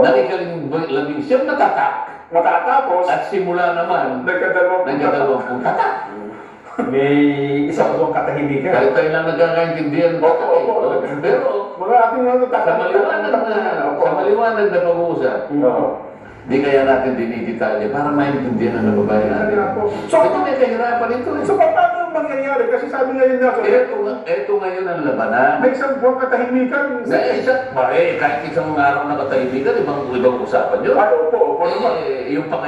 Labing siyam na tatak. Matatapos, At simula naman, nagkadalawang tatak. May isang buwang katahimikan. Kahit tayo lang nagkakaintindihan. Opo. Pero, mga ating mga sa maliwanag na pag-uusap, di kaya natin dinidetalye para maintindihan ang nababayan natin. So, ito may kahirapan ito eh. So, paano mangyayari? Kasi sabi ngayon na, Ito ngayon ang labanan. may isang buwang katahimikan. Kahit isang araw na katahimikan, ibang usapan yun. Opo naman. Yung pa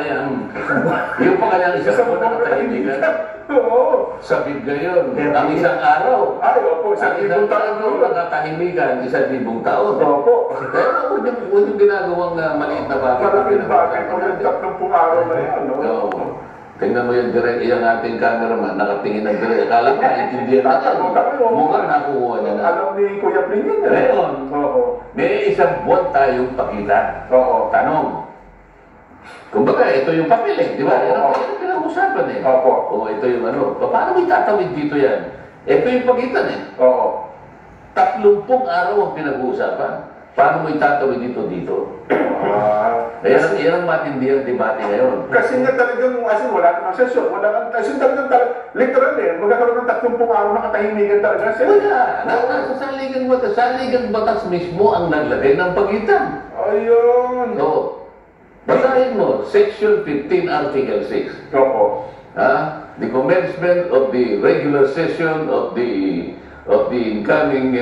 kaya isang buwan na katahimikan. Oo. Sabid ngayon, ang isang araw. Opo, Ang isang araw na katahimikan, 1,000 taon. Opo. Pero huwag yung ginagawang maliit na bagay. Maraming bagay po yung 30 araw na yan, no? Oo. Tingnan mo yung direct, yung ating cameraman, nakatingin ng direct. Akala ko, naintindihan natin. Mukhang nakukuha niya na. Alam ni Kuya Pling yun. Ngayon, Oo. may isang buwan tayong pakita. Oo. Tanong. Kumbaga, ito yung papel eh, di ba? Yan ang pinag-usapan eh. Opo. O ito yung ano. Paano may tatawid dito yan? Ito yung pagitan eh. Oo. 30 araw ang pinag-uusapan. Paano mo itatawid dito? Yan ang matindihang debate ngayon. Kasi nga talagang, as in, wala namang sesyon. As in, talagang, literal eh, magkakaroon ng 30 araw na katahimikan talaga. Wala. Nasa saligang batas mismo ang naglagay ng pagitan. Ayun. So, basahin mo, Section 15, Article 6. Opo. The commencement of the regular session of the incoming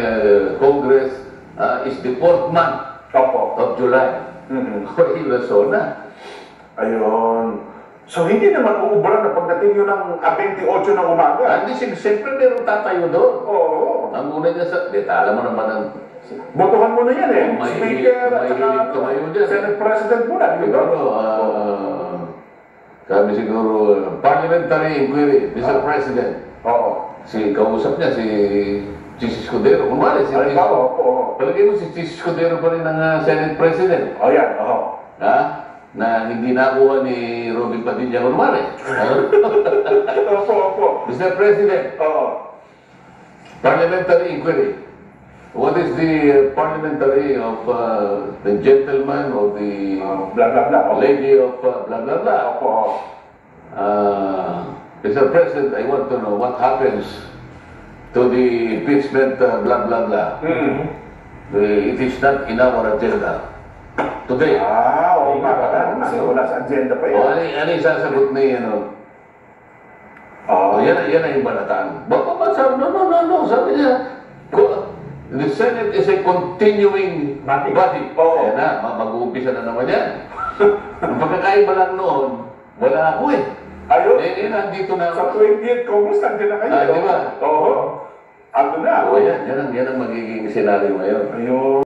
Congress is the 4th month of July. So na. Ayun. So, hindi naman uubra na pagdating yun ng 28 ng umaga. Hindi, siyempre meron tatayo doon. Oo. Ang una niya sa, alam mo naman ang Botohan mo na yan eh. May Speaker at hilig tumayo dyan. Senate President mo na. siguro, sabi siguro, parliamentary inquiry, Mr. President. Oo. Kausap niya si Chis Escudero. Kunwari, si Chis. Palagay mo si Chis Escudero pa rin ang Senate President. Yan. Na hindi nakuha ni Robin Padilla kunwari. Opo. Mr. President, parliamentary inquiry. What is the parliamentary of the gentleman or the blah blah blah. lady of blah blah blah? Opo. Mr. President, I want to know what happens to the impeachment blah blah blah. It is not in our agenda today. Oo nga. Wala sa agenda pa yan. Ano yung sasagot ni yan ang yung balataan. Baka sabi, no, sabi niya, the Senate is a continuing body. Ayan na, mag-uumpisa na naman yan. Ang pagkakaiba lang noon, wala ako eh. Ayun. Nandito na Sa ako. 28 Congress, nandiyan na kayo. Di ba? Oo. Ano na? Yan ang magiging senaryo ngayon. Ayun.